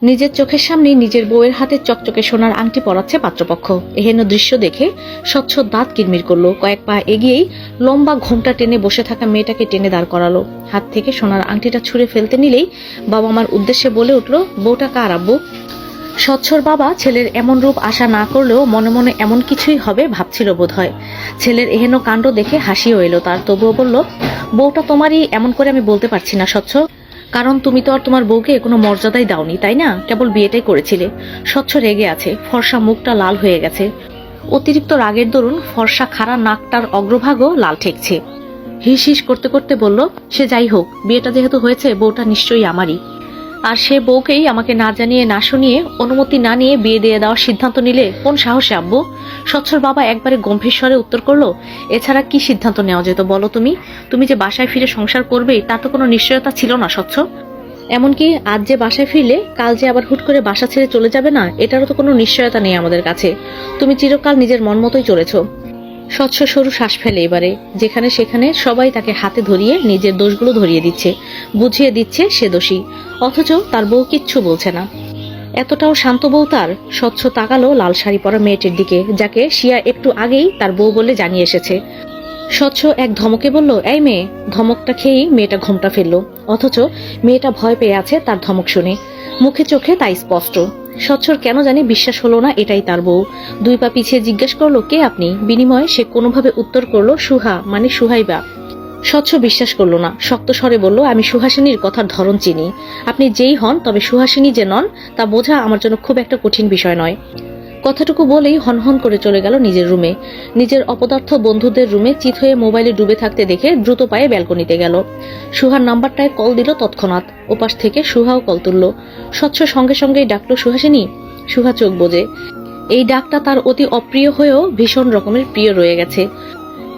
নিজের চোখের সামনে নিজের বউয়ের হাতে চকচকে সোনার আংটি পরাচ্ছে পাত্রপক্ষ। এহেন দৃশ্য দেখে স্বচ্ছ দাঁত কিরমির করলো। কয়েক পা এগিয়েই লম্বা ঘোমটা টেনে বসে থাকা মেয়েটাকে টেনে দাঁড় করালো। হাত থেকে সোনার আংটিটা ছুঁড়ে ফেলতে নিলেই বাবা মার উদ্দেশ্যে বলে উঠলো, বউটা কার আব্বু? স্বচ্ছর বাবা ছেলের এমন রূপ আশা না করলেও মনে মনে এমন কিছুই হবে ভাবছিল বোধহয়। ছেলের এহেন কাণ্ড দেখে হাসিও এলো তার, তবুও বলল, বউটা তোমারই এমন করে আমি বলতে পারছি না স্বচ্ছ, কারণ তুমি তো আর তোমার বউকে কোনো মর্যাদাই দাওনি, তাই না? কেবল বিয়েটাই করেছিলে। স্বচ্ছ রেগে আছে, ফর্সা মুখটা লাল হয়ে গেছে। অতিরিক্ত রাগের দরুন ফর্সা খাড়া নাকটার অগ্রভাগও লাল ঠেকছে। হিস হিস করতে করতে বলল, সে যাই হোক, বিয়েটা যেহেতু হয়েছে বউটা নিশ্চয়ই আমারই। আর সে বউকেই আমাকে না জানিয়ে না শুনিয়ে অনুমতি না নিয়ে বিয়ে দিয়ে দেওয়ার সিদ্ধান্ত নিলে কোন সাহসে আব্বু? স্বচ্ছর বাবা একবারে গম্ভীর স্বরে উত্তর করলো, এছাড়া কি সিদ্ধান্ত নেওয়া যেত বলো? তুমি যে বাসায় ফিরে সংসার করবে তার তো কোনো নিশ্চয়তা ছিল না স্বচ্ছ। এমনকি আজ যে বাসায় ফিরলে কাল যে আবার হুট করে বাসা ছেড়ে চলে যাবে না, এটারও তো কোনো নিশ্চয়তা নেই আমাদের কাছে। তুমি চিরকাল নিজের মন মতোই চলেছ। স্বচ্ছ সরু শ্বাস ফেলে এবারে। যেখানে সেখানে সবাই তাকে হাতে ধরিয়ে নিজের দোষগুলো ধরিয়ে দিচ্ছে, বুঝিয়ে দিচ্ছে সে দোষী, অথচ তার বউ কিচ্ছু বলছে না। এতটাও শান্ত বউ তার। স্বচ্ছ তাকালো লাল শাড়ি পরা মেয়েটির দিকে, যাকে শিয়া একটু আগেই তার বউ বলে জানিয়ে এসেছে। স্বচ্ছ এক ধমকে বলল, এই মেয়ে। ধমকটা খেয়েই মেয়েটা ঘোমটা ফেললো, অথচ মেয়েটা ভয় পেয়ে আছে তার ধমক শুনে। মুখে চোখে তাই স্পষ্ট। স্বচ্ছর কেন জানি বিশ্বাস হলো না এটাই তার বউ। দুই পা পিছিয়ে জিজ্ঞেস করলো, কে আপনি? বিনিময়ে সে কোনোভাবে উত্তর করলো, সুহা, মানে সুহাইবা। স্বচ্ছ বিশ্বাস করলো না, শক্ত স্বরে বলল, আমি সুহাসিনীর কথার ধরন চিনি। আপনি যেই হন, তবে সুহাসিনী যে নন তা বোঝা আমার জন্য খুব একটা কঠিন বিষয় নয়। কথাটুকু বলেই হনহন করে চলে গেল নিজের রুমে। নিজের অপদার্থ বন্ধুদের রুমে চিত হয়ে মোবাইলে ডুবে থাকতে দেখে দ্রুত পায়ে ব্যালকনিতে গেল। সুহার নাম্বারটায় কল দিল তৎক্ষণাৎ। ওপাশ থেকে সুহাও কল তুলল। স্বচ্ছ সঙ্গে সঙ্গেই ডাকলো, সুহাসিনী। সুহা চোখ বোঝে। এই ডাকটা তার অতি অপ্রিয় হয়েও ভীষণ রকমের প্রিয় রয়ে গেছে।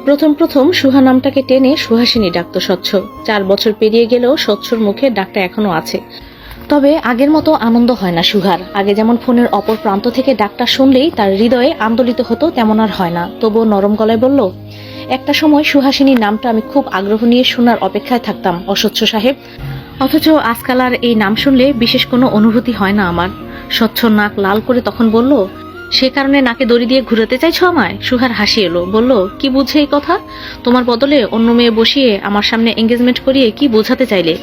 প্রথম প্রথম সুহা নামটাকে টেনে সুহাসিনী ডাকত স্বচ্ছ। 4 বছর পেরিয়ে গেলেও স্বচ্ছর মুখে ডাকটা এখনো আছে। তবে আগের মতো আনন্দ হয় না সুহার। আগে যেমন ফোনের অপর প্রান্ত থেকে ডাকটা শুনলেই তার হৃদয়ে আন্দোলিত হতো, তেমন আর হয় না। তবুও নরম গলায় বলল, একটা সময় সুহাসিনীর নামটা আমি খুব আগ্রহ নিয়ে শোনার অপেক্ষায় থাকতাম অস্বচ্ছ সাহেব, অথচ আজকাল আর এই নাম শুনলে বিশেষ কোনো অনুভূতি হয় না আমার। স্বচ্ছ নাক লাল করে তখন বলল, সে কারণে নাকে দড়ি দিয়ে ঘুরাতে চাইছো আমায়? সুহার হাসি এলো, বলল, কি বুঝছে এই কথা? তোমার বদলে অন্য মেয়ে বসিয়ে আমার সামনে এঙ্গেজমেন্ট করিয়ে কি বোঝাতে চাইলে?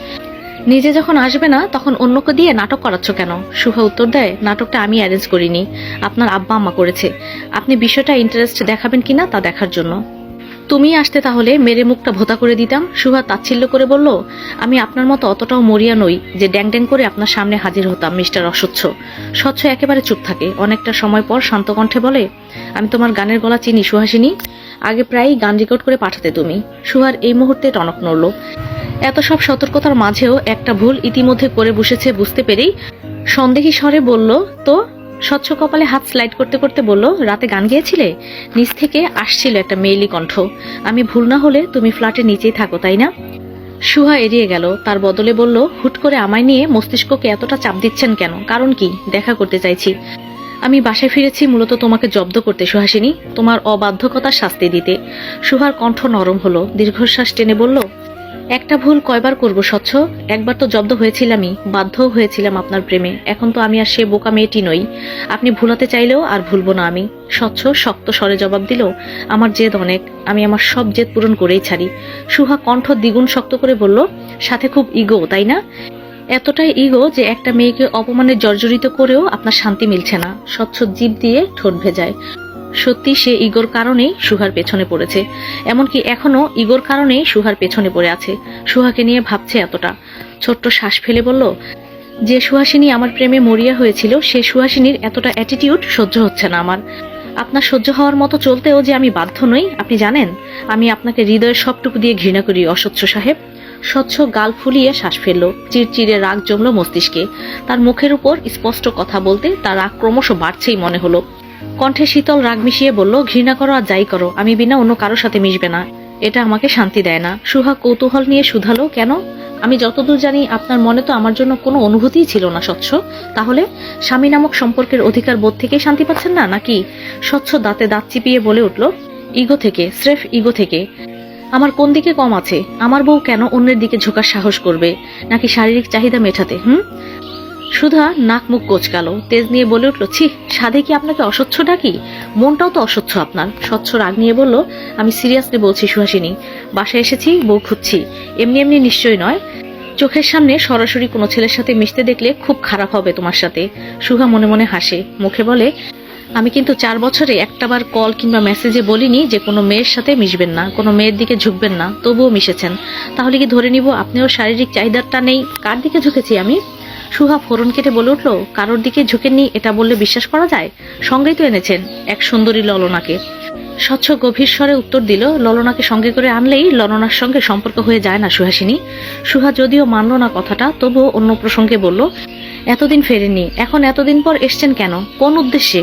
নিজে যখন আসবে না তখন অন্যকে দিয়ে নাটক করাচ্ছ কেন? সুহা উত্তর দেয়, নাটকটা আমি অ্যারেঞ্জ করিনি, আপনার আব্বা আম্মা করেছে। আপনি বিষয়টা ইন্টারেস্ট দেখাবেন কিনা তা দেখার জন্য। তুমি আসতে তাহলে মেরে মুখটা ভোতা করে দিতাম। সুহা তাচ্ছিল্য করে বলল, আমি আপনার মতো অতটাও মরিয়া নই যে ড্যাং ড্যাং করে আপনার সামনে হাজির হতাম মিস্টার অস্বচ্ছ। স্বচ্ছ একেবারে চুপ থাকে। অনেকটা সময় পর শান্ত কণ্ঠে বলে, আমি তোমার গানের গলা চিনি সুহাসিনী। আগে প্রায়ই গান রেকর্ড করে পাঠাতে তুমি। সুহার এই মুহূর্তে টনক নড়ল। এত সব সতর্কতার মাঝেও একটা ভুল ইতিমধ্যে করে বসেছে বুঝতে পেরেই সন্দেহী স্বরে বলল, তো? স্বচ্ছ কপালে হাত স্লাইড করতে করতে বলল, রাতে গান গেয়েছিলে? নিচ থেকে আসছিল একটা মেয়েলি কণ্ঠ। আমি ভুল না হলে তুমি ফ্ল্যাটের নিচেই থাকো, তাই না? সুহা এড়িয়ে গেল। তার বদলে বলল, হুট করে আমায় নিয়ে মস্তিষ্ককে এতটা চাপ দিচ্ছেন কেন? কারণ কি? দেখা করতে চাইছি। আমি বাসায় ফিরেছি মূলত তোমাকে জব্দ করতে সুহাসিনী, তোমার অবাধ্যকতার শাস্তি দিতে। সুহার কণ্ঠ নরম হলো। দীর্ঘশ্বাস টেনে বলল, একটা ভুল কয়বার করব স্বচ্ছ? একবার তো জব্দ হয়েছিলামই, বাধ্যও হয়েছিলাম আপনার প্রেমে। এখন তো আমি আর সে বোকা মেয়েটি নই। আপনি ভুলাতে চাইলেও আর ভুলবো না আমি। স্বচ্ছ শক্ত স্বরে জবাব দিল, আমার জেদ অনেক, আমি আমার সব জেদ পূরণ করেই ছাড়ি। সুহা কণ্ঠ দ্বিগুণ শক্ত করে বলল, সাথে খুব ইগো, তাই না? এতটাই ইগো যে একটা মেয়েকে অপমানে জর্জরিত করেও আপনার শান্তি মিলছে না। স্বচ্ছ জিভ দিয়ে ঠোঁট ভেজায়। সত্যি সে ইগোর কারণেই সুহার পেছনে পড়েছে। এমনকি এখনো ইগোর কারণেই সুহার পেছনে পড়ে আছে। সুহাকে নিয়ে ভাবছে এতটা। ছোট্ট শ্বাস ফেলে বলল, যে সুহাসিনী আমার প্রেমে মরিয়া হয়েছিল সে সুহাসিনীর এতটা অ্যাটিটিউড সহ্য হচ্ছে না আমার। আপনার সহ্য হওয়ার মতো চলতেও যে আমি বাধ্য নই, আপনি জানেন? আমি আপনাকে হৃদয়ের সবটুকু দিয়ে ঘৃণা করি অস্বচ্ছ সাহেব। স্বচ্ছ গাল ফুলিয়ে শ্বাস ফেলল। চিরচিরে রাগ জমল মস্তিষ্কে। তার মুখের উপর স্পষ্ট কথা বলতে তার রাগ ক্রমশ বাড়ছেই মনে হলো। কণ্ঠে শীতল রাগ মিশিয়ে বলল, ঘৃণা করো আর যাই করো, আমি বিনা অন্য কারোর সাথে মিশবে না। এটা আমাকে শান্তি দেয় না। সুহা কৌতূহল নিয়ে শুধালো, কেন? আমি যতদূর জানি আপনার মনে তো আমার জন্য কোনো অনুভূতিই ছিল না স্বচ্ছ। তাহলে স্বামী নামক সম্পর্কের অধিকার বোধ থেকে শান্তি পাচ্ছেন না নাকি? স্বচ্ছ দাঁতে দাঁত চিপিয়ে বলে উঠল, ইগো থেকে, স্রেফ ইগো থেকে। আমার কোন দিকে কম আছে? আমার বউ কেন অন্যের দিকে ঝোঁকার সাহস করবে? নাকি শারীরিক চাহিদা মেটাতে? সুধা নাক মুখ কোচকালো, তেজ নিয়ে বলে উঠল, ছি, সাধে কি আপনাকে অস্বচ্ছ ডাকি? মনটাও তো অস্বচ্ছ আপনার। স্বচ্ছ রাগ নিয়ে বলল, আমি সিরিয়াসলি বলছি সুহাসিনী, বাসায় এসেছি, বউ খুঁজছি, এমনি এমনি নিশ্চয়ই নয়। চোখের সামনে সরাসরি কোনো ছেলের সাথে মিশতে দেখলে খুব খারাপ হবে তোমার সাথে। সুহা মনে মনে হাসে, মুখে বলে, আমি কিন্তু 4 বছরে একটাবার কল কিংবা মেসেজে বলিনি যে কোনো মেয়ের সাথে মিশবেন না, কোনো মেয়ের দিকে ঝুঁকবেন না, তবুও মিশেছেন। তাহলে কি ধরে নিব আপনিও শারীরিক চাহিদাটা নেই? কার দিকে ঝুঁকেছি আমি? সুহা ফোরন কেটে বলে উঠল, কারোর দিকে ঝুঁকেননি এটা বললে বিশ্বাস করা যায়? সঙ্গেই তো এনেছেন এক সুন্দরী ললনাকে। স্বচ্ছ গভীর স্বরে উত্তর দিল, ললনাকে সঙ্গে করে আনলেই ললনার সঙ্গে সম্পর্ক হয়ে যায় না সুহাসিনী। সুহা যদিও মানল না কথাটা, তবুও অন্য প্রসঙ্গে বলল, এতদিন ফেরেননি, এখন এতদিন পর এসছেন কেন? কোন উদ্দেশ্যে?